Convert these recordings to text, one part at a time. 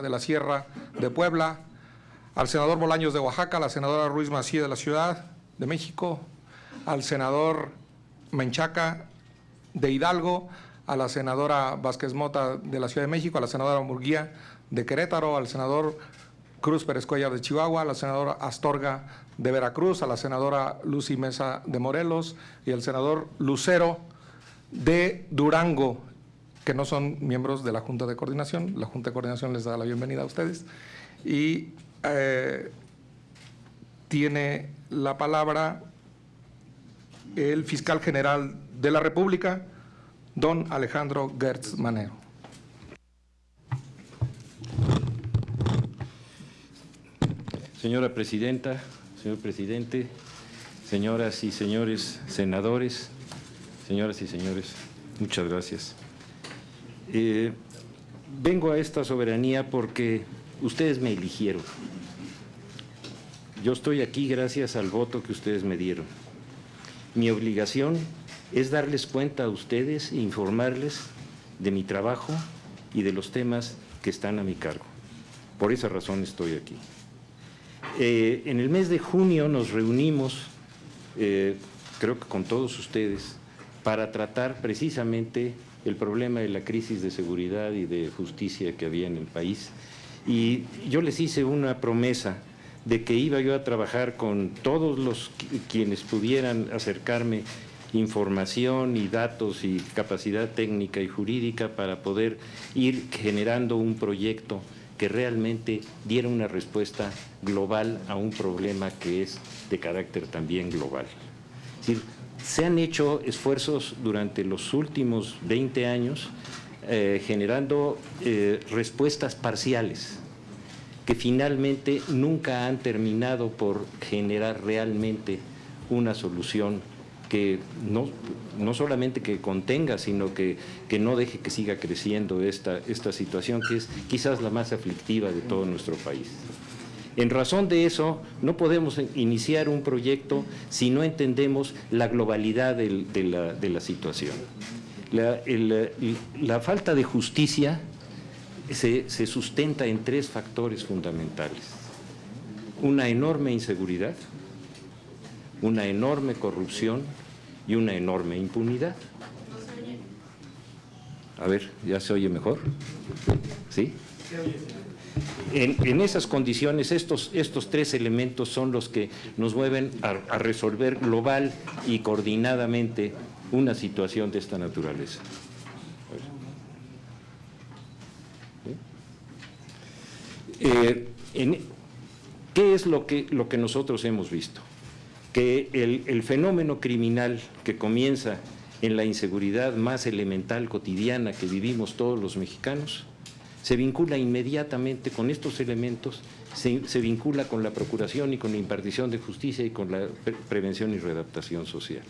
de la Sierra de Puebla, al senador Bolaños de Oaxaca, a la senadora Ruiz Massieu de la Ciudad de México, al senador Menchaca de Hidalgo, a la senadora Vázquez Mota de la Ciudad de México, a la senadora Murguía de Querétaro, al senador Cruz Pérez Cuellar de Chihuahua, a la senadora Astorga de Veracruz, a la senadora Lucy Mesa de Morelos y al senador Lucero de Durango, que no son miembros de la Junta de Coordinación. La Junta de Coordinación les da la bienvenida a ustedes. Y tiene la palabra el fiscal general de la República, don Alejandro Gertz Manero. Señora Presidenta, señor Presidente, señoras y señores senadores, señoras y señores, muchas gracias. Vengo a esta soberanía porque ustedes me eligieron. Yo estoy aquí gracias al voto que ustedes me dieron. Mi obligación es darles cuenta a ustedes e informarles de mi trabajo y de los temas que están a mi cargo. Por esa razón estoy aquí. En el mes de junio nos reunimos, creo que con todos ustedes, para tratar precisamente el problema de la crisis de seguridad y de justicia que había en el país. Y yo les hice una promesa de que iba yo a trabajar con todos los quienes pudieran acercarme información y datos y capacidad técnica y jurídica para poder ir generando un proyecto que realmente diera una respuesta global a un problema que es de carácter también global. Es decir, se han hecho esfuerzos durante los últimos 20 años generando respuestas parciales que finalmente nunca han terminado por generar realmente una solución que no solamente que contenga, sino que no deje que siga creciendo esta situación que es quizás la más aflictiva de todo nuestro país. En razón de eso, no podemos iniciar un proyecto si no entendemos la globalidad de la situación. La falta de justicia se sustenta en tres factores fundamentales: una enorme inseguridad, una enorme corrupción y una enorme impunidad. A ver, ¿ya se oye mejor? ¿Sí? En esas condiciones, estos tres elementos son los que nos mueven a resolver global y coordinadamente una situación de esta naturaleza. ¿Qué es lo que nosotros hemos visto? Que el fenómeno criminal que comienza en la inseguridad más elemental cotidiana que vivimos todos los mexicanos se vincula inmediatamente con estos elementos, se vincula con la procuración y con la impartición de justicia y con la prevención y readaptación social.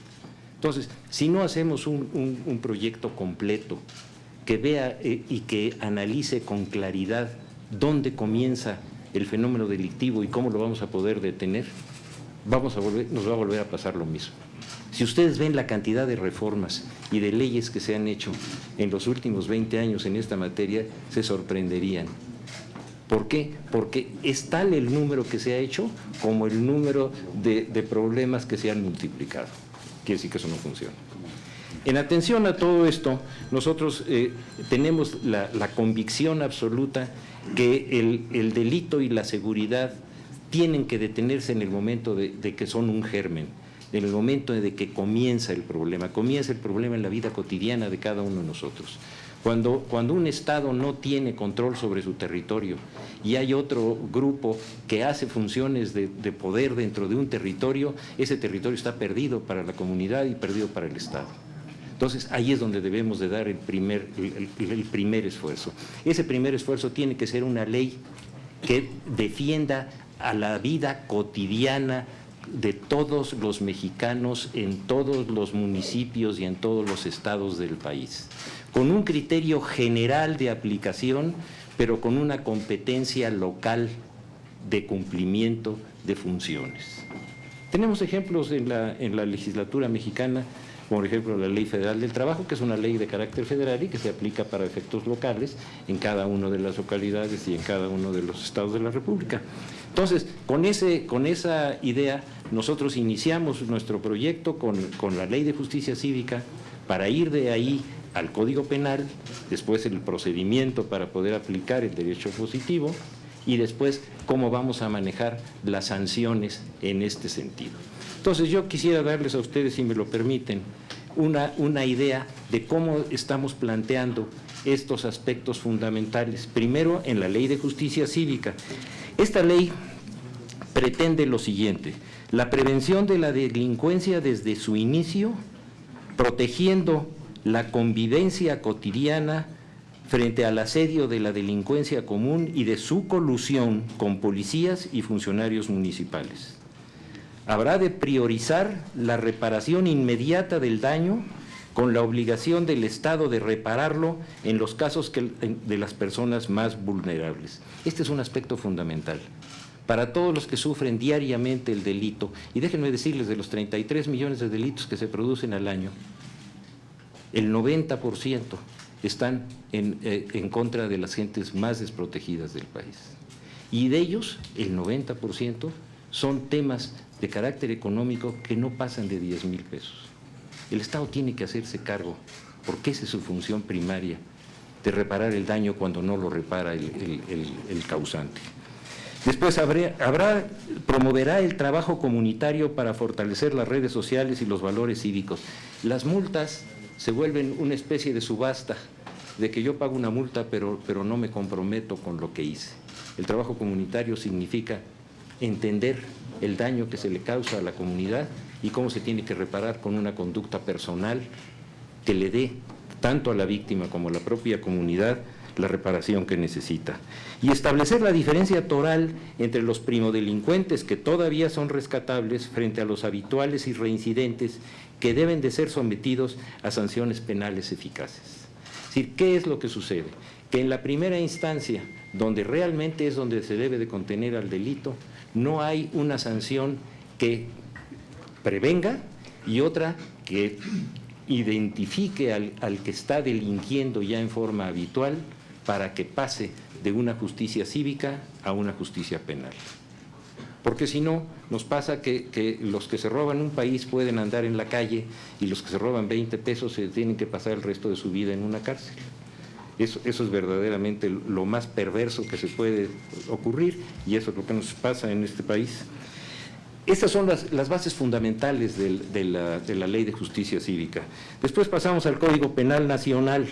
Entonces, si no hacemos un proyecto completo que vea y que analice con claridad dónde comienza el fenómeno delictivo y cómo lo vamos a poder detener, nos va a volver a pasar lo mismo. Si ustedes ven la cantidad de reformas y de leyes que se han hecho en los últimos 20 años en esta materia, se sorprenderían. ¿Por qué? Porque es tal el número que se ha hecho como el número de problemas que se han multiplicado. Quiere decir que eso no funciona. En atención a todo esto, nosotros tenemos la convicción absoluta que el delito y la seguridad tienen que detenerse en el momento de que son un germen, en el momento de que comienza el problema en la vida cotidiana de cada uno de nosotros. Cuando un Estado no tiene control sobre su territorio y hay otro grupo que hace funciones de poder dentro de un territorio, ese territorio está perdido para la comunidad y perdido para el Estado. Entonces, ahí es donde debemos de dar el primer esfuerzo. Ese primer esfuerzo tiene que ser una ley que defienda a la vida cotidiana de todos los mexicanos en todos los municipios y en todos los estados del país, con un criterio general de aplicación, pero con una competencia local de cumplimiento de funciones. Tenemos ejemplos en la legislatura mexicana por ejemplo la Ley Federal del Trabajo, que es una ley de carácter federal y que se aplica para efectos locales en cada una de las localidades y en cada uno de los estados de la República. Entonces, con esa idea, nosotros iniciamos nuestro proyecto con la Ley de Justicia Cívica para ir de ahí al Código Penal, después el procedimiento para poder aplicar el derecho positivo y después cómo vamos a manejar las sanciones en este sentido. Entonces, yo quisiera darles a ustedes, si me lo permiten, una idea de cómo estamos planteando estos aspectos fundamentales. Primero, en la Ley de Justicia Cívica. Esta ley pretende lo siguiente: la prevención de la delincuencia desde su inicio, protegiendo la convivencia cotidiana frente al asedio de la delincuencia común y de su colusión con policías y funcionarios municipales. Habrá de priorizar la reparación inmediata del daño con la obligación del Estado de repararlo en los casos de las personas más vulnerables. Este es un aspecto fundamental para todos los que sufren diariamente el delito. Y déjenme decirles, de los 33 millones de delitos que se producen al año, el 90% están en contra de las gentes más desprotegidas del país. Y de ellos, el 90% son temas de carácter económico que no pasan de 10,000 pesos. El Estado tiene que hacerse cargo, porque esa es su función primaria, de reparar el daño cuando no lo repara el causante. Después promoverá el trabajo comunitario para fortalecer las redes sociales y los valores cívicos. Las multas se vuelven una especie de subasta, de que yo pago una multa pero no me comprometo con lo que hice. El trabajo comunitario significa entender el daño que se le causa a la comunidad y cómo se tiene que reparar con una conducta personal que le dé tanto a la víctima como a la propia comunidad la reparación que necesita. Y establecer la diferencia toral entre los primodelincuentes que todavía son rescatables frente a los habituales y reincidentes que deben de ser sometidos a sanciones penales eficaces. Es decir, ¿qué es lo que sucede? Que en la primera instancia, donde realmente es donde se debe de contener al delito, no hay una sanción que prevenga y otra que identifique al que está delinquiendo ya en forma habitual para que pase de una justicia cívica a una justicia penal. Porque si no, nos pasa que los que se roban un país pueden andar en la calle y los que se roban 20 pesos se tienen que pasar el resto de su vida en una cárcel. Eso es verdaderamente lo más perverso que se puede ocurrir y eso es lo que nos pasa en este país. Estas son las bases fundamentales de la Ley de Justicia Cívica. Después pasamos al Código Penal Nacional,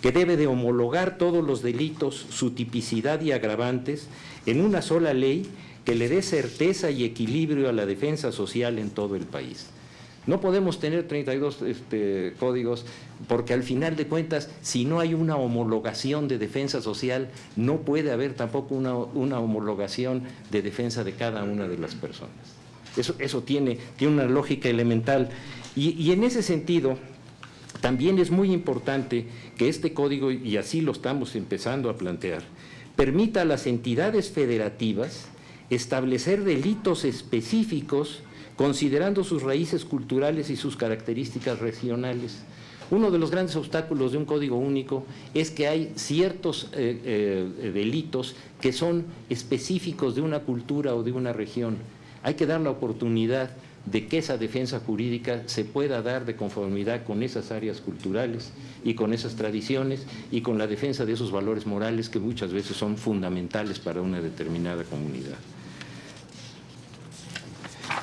que debe de homologar todos los delitos, su tipicidad y agravantes en una sola ley que le dé certeza y equilibrio a la defensa social en todo el país. No podemos tener 32 códigos porque al final de cuentas, si no hay una homologación de defensa social, no puede haber tampoco una homologación de defensa de cada una de las personas. Eso tiene una lógica elemental. Y en ese sentido, también es muy importante que este código, y así lo estamos empezando a plantear, permita a las entidades federativas establecer delitos específicos considerando sus raíces culturales y sus características regionales. Uno de los grandes obstáculos de un código único es que hay ciertos delitos que son específicos de una cultura o de una región. Hay que dar la oportunidad de que esa defensa jurídica se pueda dar de conformidad con esas áreas culturales y con esas tradiciones y con la defensa de esos valores morales que muchas veces son fundamentales para una determinada comunidad.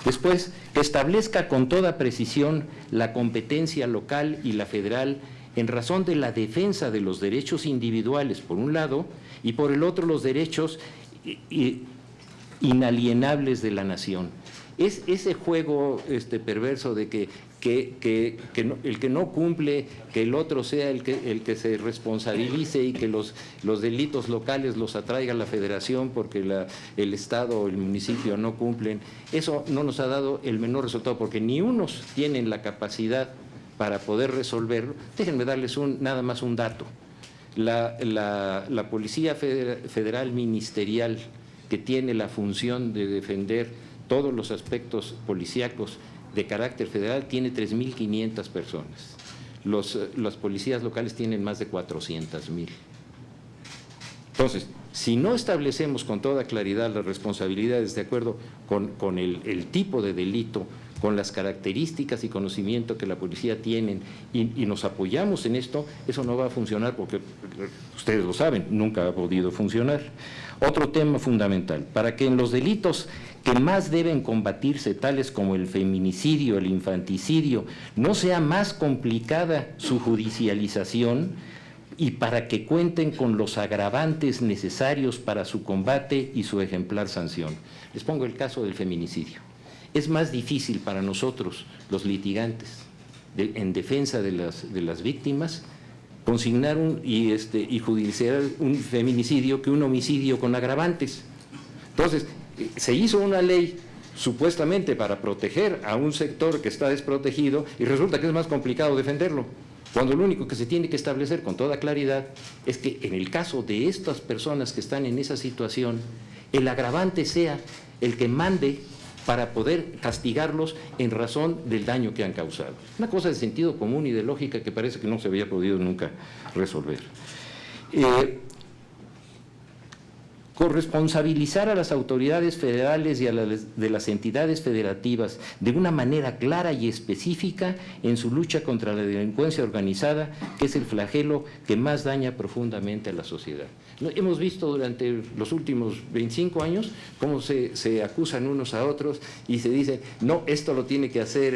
Después, que establezca con toda precisión la competencia local y la federal en razón de la defensa de los derechos individuales, por un lado, y por el otro los derechos inalienables de la nación. Es ese juego perverso de que el que no cumple, que el otro sea el que se responsabilice y que los delitos locales los atraiga la federación porque el Estado o el municipio no cumplen. Eso no nos ha dado el menor resultado porque ni unos tienen la capacidad para poder resolverlo. Déjenme darles nada más un dato. La Policía Federal Ministerial, que tiene la función de defender todos los aspectos policíacos de carácter federal tiene 3.500 personas. Las policías locales tienen más de 400,000. Entonces, si no establecemos con toda claridad las responsabilidades de acuerdo con el tipo de delito, con las características y conocimiento que la policía tiene y nos apoyamos en esto, eso no va a funcionar porque, ustedes lo saben, nunca ha podido funcionar. Otro tema fundamental, para que en los delitos que más deben combatirse, tales como el feminicidio, el infanticidio, no sea más complicada su judicialización y para que cuenten con los agravantes necesarios para su combate y su ejemplar sanción. Les pongo el caso del feminicidio. Es más difícil para nosotros, los litigantes, en defensa de las víctimas, consignar y judiciar un feminicidio que un homicidio con agravantes. Entonces, se hizo una ley supuestamente para proteger a un sector que está desprotegido y resulta que es más complicado defenderlo, cuando lo único que se tiene que establecer con toda claridad es que en el caso de estas personas que están en esa situación, el agravante sea el que mande para poder castigarlos en razón del daño que han causado. Una cosa de sentido común y de lógica que parece que no se había podido nunca resolver. Corresponsabilizar a las autoridades federales y a las de las entidades federativas de una manera clara y específica en su lucha contra la delincuencia organizada, que es el flagelo que más daña profundamente a la sociedad. Hemos visto durante los últimos 25 años cómo se acusan unos a otros y se dice, no, esto lo tiene que hacer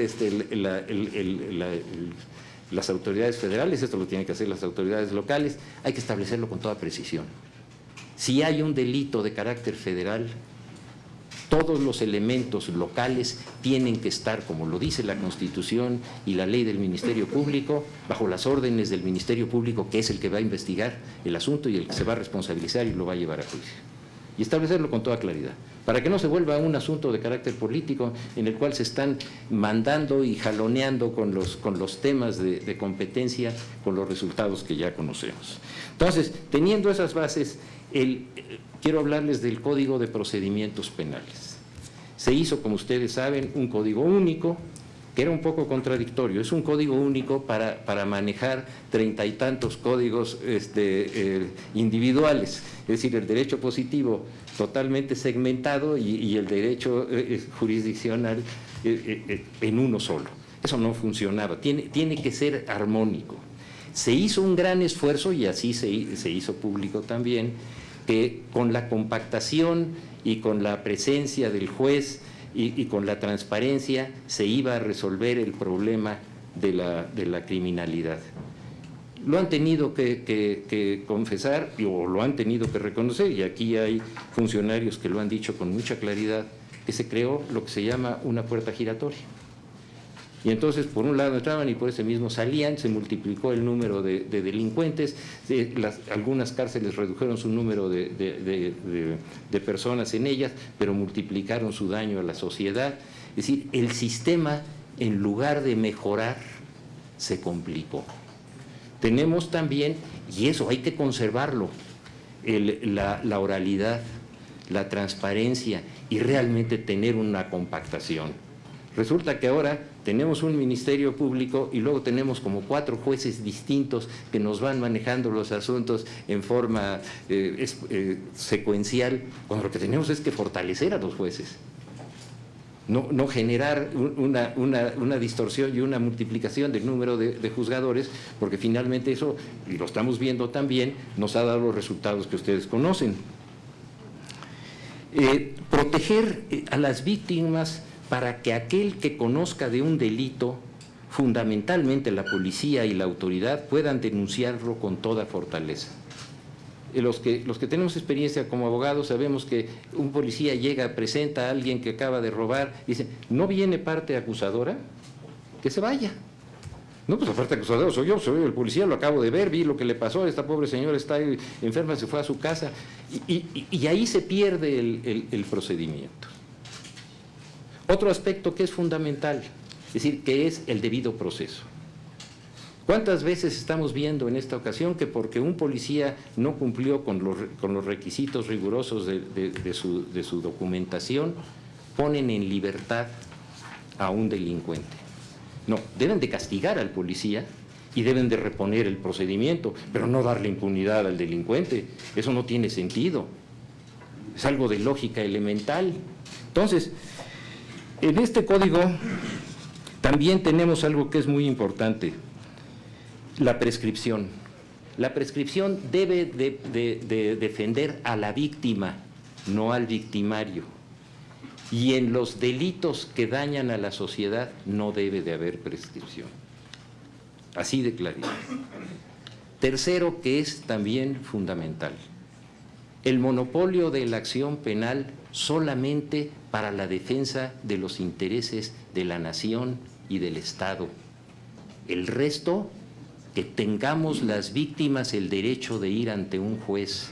las autoridades federales, esto lo tienen que hacer las autoridades locales, hay que establecerlo con toda precisión. Si hay un delito de carácter federal, todos los elementos locales tienen que estar, como lo dice la Constitución y la ley del Ministerio Público, bajo las órdenes del Ministerio Público, que es el que va a investigar el asunto y el que se va a responsabilizar y lo va a llevar a juicio. Y establecerlo con toda claridad, para que no se vuelva un asunto de carácter político en el cual se están mandando y jaloneando con los temas de competencia, con los resultados que ya conocemos. Entonces, teniendo esas bases, quiero hablarles del Código de Procedimientos Penales. Se hizo, como ustedes saben, un código único, que era un poco contradictorio. Es un código único para manejar 30 y tantos códigos individuales, es decir, el derecho positivo totalmente segmentado y el derecho jurisdiccional en uno solo. Eso no funcionaba, tiene que ser armónico. Se hizo un gran esfuerzo, y así se hizo público también, que con la compactación y con la presencia del juez y con la transparencia se iba a resolver el problema de la criminalidad. Lo han tenido que confesar o lo han tenido que reconocer, y aquí hay funcionarios que lo han dicho con mucha claridad, que se creó lo que se llama una puerta giratoria. Y entonces, por un lado entraban y por ese mismo salían, se multiplicó el número de delincuentes, algunas cárceles redujeron su número de personas en ellas, pero multiplicaron su daño a la sociedad. Es decir, el sistema, en lugar de mejorar, se complicó. Tenemos también, y eso hay que conservarlo, la oralidad, la transparencia y realmente tener una compactación. Resulta que ahora tenemos un Ministerio Público y luego tenemos como 4 jueces distintos que nos van manejando los asuntos en forma secuencial, cuando lo que tenemos es que fortalecer a los jueces. No generar una distorsión y una multiplicación del número de juzgadores, porque finalmente eso, y lo estamos viendo también, nos ha dado los resultados que ustedes conocen. Proteger a las víctimas para que aquel que conozca de un delito, fundamentalmente la policía y la autoridad, puedan denunciarlo con toda fortaleza. Los que tenemos experiencia como abogados sabemos que un policía llega, presenta a alguien que acaba de robar, dice, ¿no viene parte acusadora? Que se vaya. No, pues la parte acusadora soy yo, soy el policía, lo acabo de ver, vi lo que le pasó, esta pobre señora está enferma, se fue a su casa, y ahí se pierde el procedimiento. Otro aspecto que es fundamental, es decir, que es el debido proceso. ¿Cuántas veces estamos viendo en esta ocasión que porque un policía no cumplió con los requisitos rigurosos de su documentación, ponen en libertad a un delincuente. No, deben de castigar al policía y deben de reponer el procedimiento, pero no darle impunidad al delincuente. Eso no tiene sentido. Es algo de lógica elemental. Entonces, en este código también tenemos algo que es muy importante, la prescripción. La prescripción debe de defender a la víctima, no al victimario. Y en los delitos que dañan a la sociedad no debe de haber prescripción. Así de claridad. Tercero, que es también fundamental, el monopolio de la acción penal solamente para la defensa de los intereses de la nación y del Estado. El resto, que tengamos las víctimas el derecho de ir ante un juez,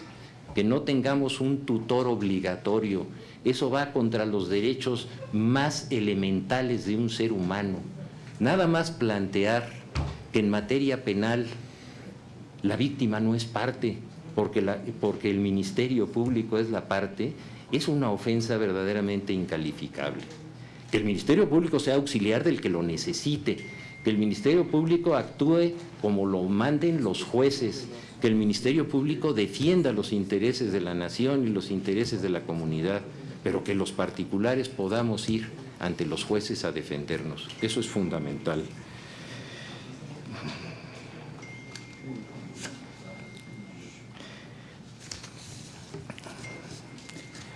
que no tengamos un tutor obligatorio. Eso va contra los derechos más elementales de un ser humano. Nada más plantear que en materia penal la víctima no es parte, porque el Ministerio Público es la parte, es una ofensa verdaderamente incalificable. Que el Ministerio Público sea auxiliar del que lo necesite, que el Ministerio Público actúe como lo manden los jueces, que el Ministerio Público defienda los intereses de la nación y los intereses de la comunidad, pero que los particulares podamos ir ante los jueces a defendernos. Eso es fundamental.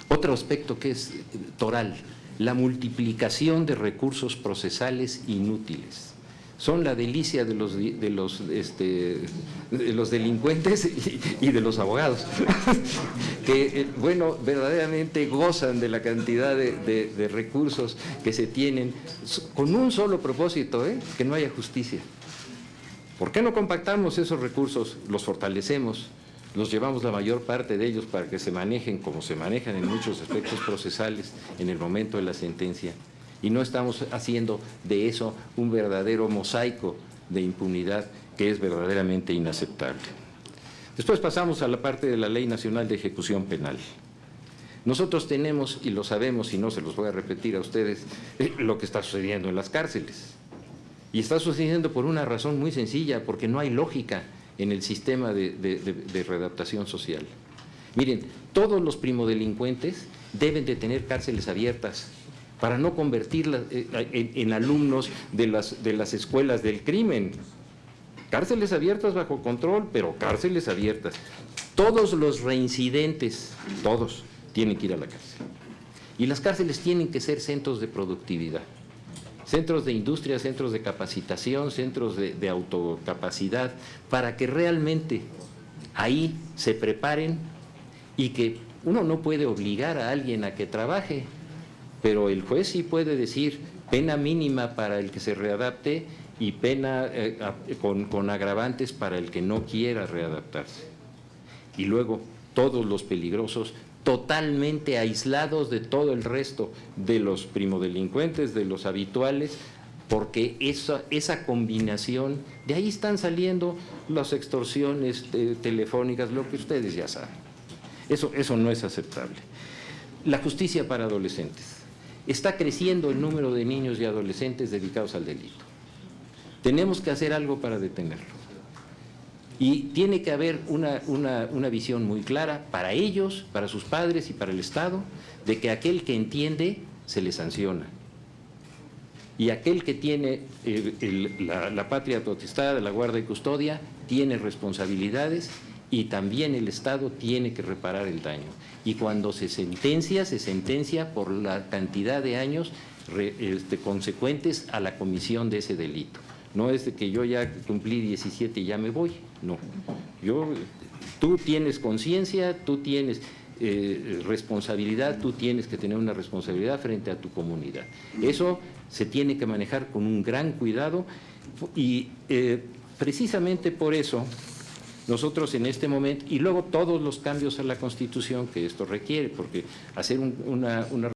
Otro aspecto que es toral, la multiplicación de recursos procesales inútiles. Son la delicia de los delincuentes y de los abogados, que, bueno, verdaderamente gozan de la cantidad de recursos que se tienen con un solo propósito, que no haya justicia. ¿Por qué no compactamos esos recursos, los fortalecemos, los llevamos la mayor parte de ellos para que se manejen como se manejan en muchos aspectos procesales en el momento de la sentencia? Y no estamos haciendo de eso un verdadero mosaico de impunidad que es verdaderamente inaceptable. Después pasamos a la parte de la Ley Nacional de Ejecución Penal. Nosotros tenemos, y lo sabemos, y no se los voy a repetir a ustedes, lo que está sucediendo en las cárceles. Y está sucediendo por una razón muy sencilla, porque no hay lógica en el sistema de readaptación social. Miren, todos los primodelincuentes deben de tener cárceles abiertas para no convertirlas en alumnos de las escuelas del crimen. Cárceles abiertas bajo control, pero cárceles abiertas. Todos los reincidentes, todos, tienen que ir a la cárcel. Y las cárceles tienen que ser centros de productividad, centros de industria, centros de capacitación, centros de autocapacidad, para que realmente ahí se preparen y que uno no puede obligar a alguien a que trabaje, pero el juez sí puede decir pena mínima para el que se readapte y pena con agravantes para el que no quiera readaptarse. Y luego todos los peligrosos totalmente aislados de todo el resto de los primodelincuentes, de los habituales, porque esa combinación, de ahí están saliendo las extorsiones telefónicas, lo que ustedes ya saben. Eso no es aceptable. La justicia para adolescentes. Está creciendo el número de niños y adolescentes dedicados al delito. Tenemos que hacer algo para detenerlo. Y tiene que haber una visión muy clara para ellos, para sus padres y para el Estado, de que aquel que entiende se le sanciona. Y aquel que tiene la patria potestad, la guarda y custodia, tiene responsabilidades y también el Estado tiene que reparar el daño. Y cuando se sentencia por la cantidad de años consecuentes a la comisión de ese delito. No es de que yo ya cumplí 17 y ya me voy, no. Tú tienes conciencia, tú tienes responsabilidad, tú tienes que tener una responsabilidad frente a tu comunidad. Eso se tiene que manejar con un gran cuidado y precisamente por eso nosotros en este momento, y luego todos los cambios a la Constitución que esto requiere, porque hacer una